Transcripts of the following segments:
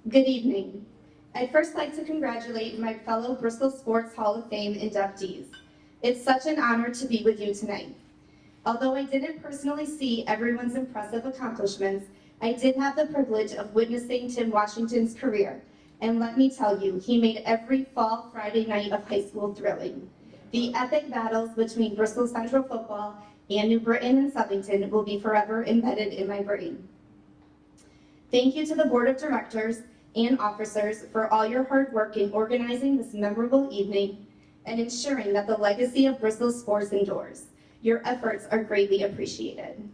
Good evening. I'd first like to congratulate my fellow Bristol Sports Hall of Fame inductees. It's such an honor to be with you tonight. Although I didn't personally see everyone's impressive accomplishments, I did have the privilege of witnessing Tim Washington's career, and let me tell you, he made every fall Friday night of high school thrilling. The epic battles between Bristol Central football and New Britain and Southington will be forever embedded in my brain. Thank you to the Board of Directors and officers for all your hard work in organizing this memorable evening and ensuring that the legacy of Bristol sports endures. Your efforts are greatly appreciated.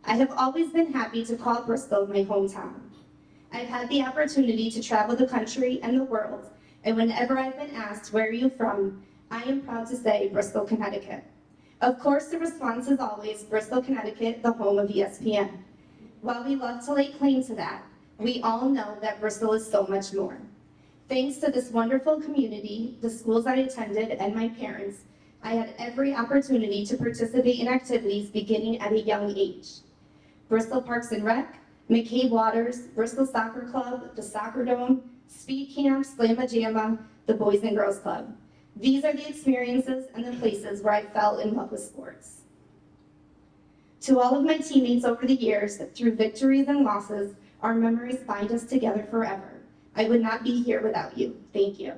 I have always been happy to call Bristol my hometown. I've had the opportunity to travel the country and the world, and whenever I've been asked, where are you from, I am proud to say Bristol, Connecticut. Of course, the response is always Bristol, Connecticut, the home of ESPN. While we love to lay claim to that, we all know that Bristol is so much more. Thanks to this wonderful community, the schools I attended, and my parents, I had every opportunity to participate in activities beginning at a young age. Bristol Parks and Rec, McCabe Waters, Bristol Soccer Club, the Soccer Dome, Speed Camp, Slamma Jamma, the Boys and Girls Club. These are the experiences and the places where I fell in love with sports. To all of my teammates over the years, through victories and losses, our memories bind us together forever. I would not be here without you. Thank you.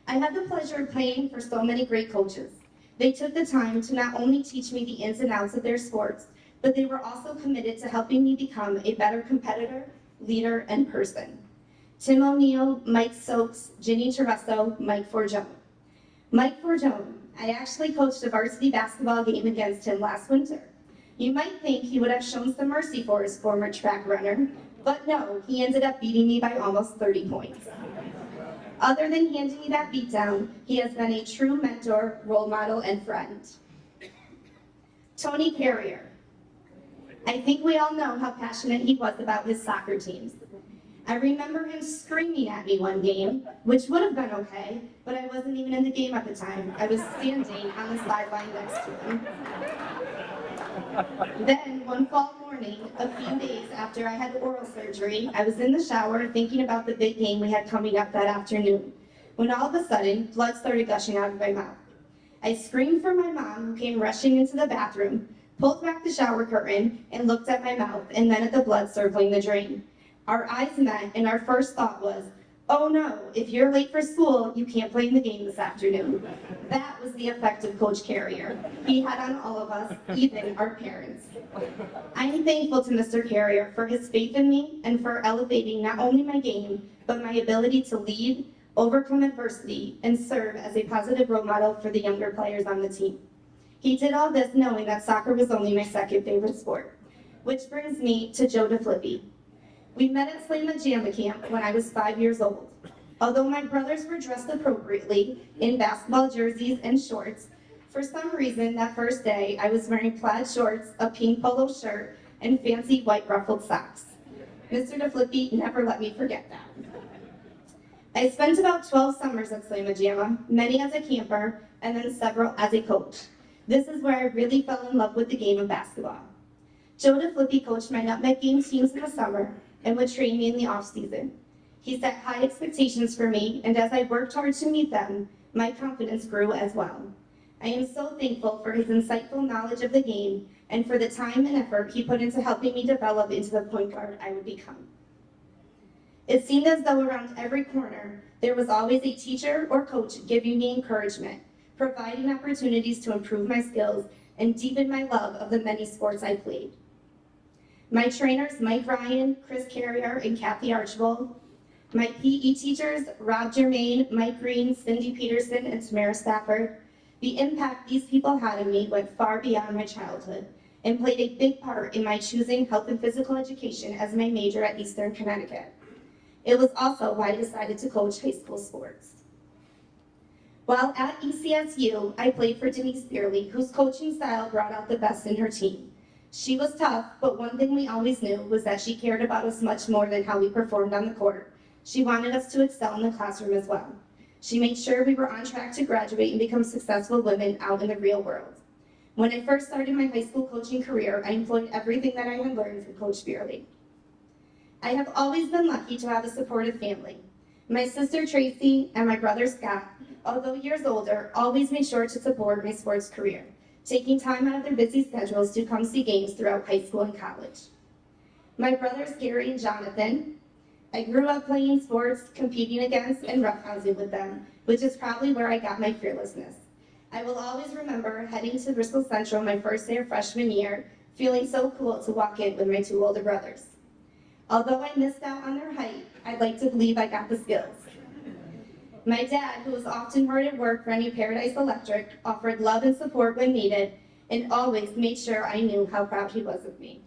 I had the pleasure of playing for so many great coaches. They took the time to not only teach me the ins and outs of their sports, but they were also committed to helping me become a better competitor, leader, and person. Tim O'Neill, Mike Stokes, Ginny Tereso, Mike Forgione. Mike Forgione, I actually coached a varsity basketball game against him last winter. You might think he would have shown some mercy for his former track runner, but no, he ended up beating me by almost 30 points. Other than handing me that beatdown, he has been a true mentor, role model, and friend. Tony Carrier. I think we all know how passionate he was about his soccer teams. I remember him screaming at me one game, which would have been okay, but I wasn't even in the game at the time. I was standing on the sideline next to him. Then, one fall morning, a few days after I had oral surgery, I was in the shower thinking about the big game we had coming up that afternoon, when all of a sudden, blood started gushing out of my mouth. I screamed for my mom, who came rushing into the bathroom, pulled back the shower curtain, and looked at my mouth, and then at the blood circling the drain. Our eyes met, and our first thought was, oh no, if you're late for school, you can't play in the game this afternoon. That was the effect of Coach Carrier. He had on all of us, even our parents. I'm thankful to Mr. Carrier for his faith in me and for elevating not only my game, but my ability to lead, overcome adversity, and serve as a positive role model for the younger players on the team. He did all this knowing that soccer was only my second favorite sport. Which brings me to Joe DeFlippy. We met at Slamma Jamma Camp when I was 5 years old. Although my brothers were dressed appropriately in basketball jerseys and shorts, for some reason that first day I was wearing plaid shorts, a pink polo shirt, and fancy white ruffled socks. Mr. DeFlippy never let me forget that. I spent about 12 summers at Slamma Jamma, many as a camper, and then several as a coach. This is where I really fell in love with the game of basketball. Joe DeFlippy coached my nutmeg game teams in the summer and would train me in the off-season. He set high expectations for me, and as I worked hard to meet them, my confidence grew as well. I am so thankful for his insightful knowledge of the game and for the time and effort he put into helping me develop into the point guard I would become. It seemed as though around every corner, there was always a teacher or coach giving me encouragement, providing opportunities to improve my skills and deepen my love of the many sports I played. My trainers, Mike Ryan, Chris Carrier, and Kathy Archibald. My PE teachers, Rob Germain, Mike Green, Cindy Peterson, and Tamara Stafford. The impact these people had on me went far beyond my childhood and played a big part in my choosing health and physical education as my major at Eastern Connecticut. It was also why I decided to coach high school sports. While at ECSU, I played for Denise Beerley, whose coaching style brought out the best in her team. She was tough, but one thing we always knew was that she cared about us much more than how we performed on the court. She wanted us to excel in the classroom as well. She made sure we were on track to graduate and become successful women out in the real world. When I first started my high school coaching career, I employed everything that I had learned from Coach Beerley. I have always been lucky to have a supportive family. My sister Tracy and my brother Scott, although years older, always made sure to support my sports career, taking time out of their busy schedules to come see games throughout high school and college. My brothers Gary and Jonathan, I grew up playing sports, competing against, and roughhousing with them, which is probably where I got my fearlessness. I will always remember heading to Bristol Central my first day of freshman year, feeling so cool to walk in with my two older brothers. Although I missed out on their height, I'd like to believe I got the skills. My dad, who was often hard at work running Paradise Electric, offered love and support when needed, and always made sure I knew how proud he was of me.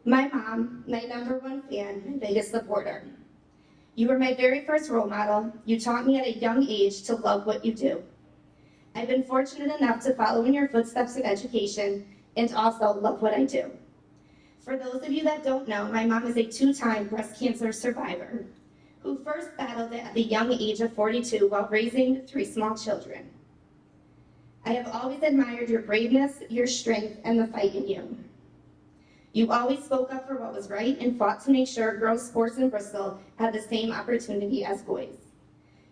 My mom, my #1 fan, my biggest supporter. You were my very first role model. You taught me at a young age to love what you do. I've been fortunate enough to follow in your footsteps in education and also love what I do. For those of you that don't know, my mom is a 2-time breast cancer survivor who first battled it at the young age of 42 while raising 3 small children. I have always admired your braveness, your strength, and the fight in you. You always spoke up for what was right and fought to make sure girls' sports in Bristol had the same opportunity as boys.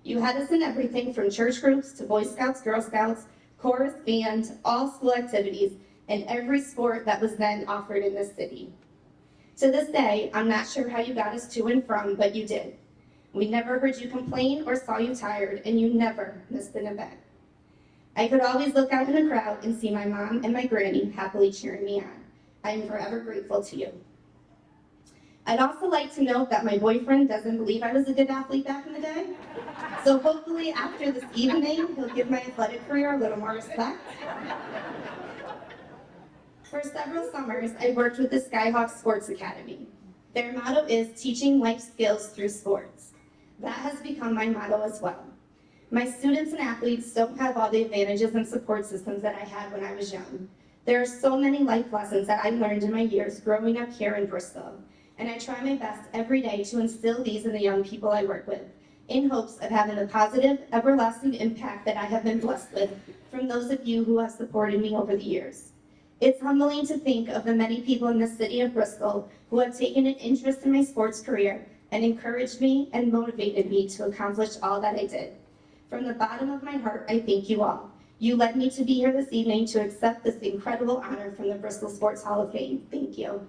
You had us in everything from church groups to Boy Scouts, Girl Scouts, chorus, band, all school activities, and every sport that was then offered in this city. To this day, I'm not sure how you got us to and from, but you did. We never heard you complain or saw you tired, and you never missed an event. I could always look out in the crowd and see my mom and my granny happily cheering me on. I am forever grateful to you. I'd also like to note that my boyfriend doesn't believe I was a good athlete back in the day, so hopefully after this evening, he'll give my athletic career a little more respect. For several summers, I worked with the Skyhawk Sports Academy. Their motto is teaching life skills through sports. That has become my motto as well. My students and athletes don't have all the advantages and support systems that I had when I was young. There are so many life lessons that I learned in my years growing up here in Bristol, and I try my best every day to instill these in the young people I work with, in hopes of having the positive, everlasting impact that I have been blessed with from those of you who have supported me over the years. It's humbling to think of the many people in the city of Bristol who have taken an interest in my sports career and encouraged me and motivated me to accomplish all that I did. From the bottom of my heart, I thank you all. You led me to be here this evening to accept this incredible honor from the Bristol Sports Hall of Fame. Thank you.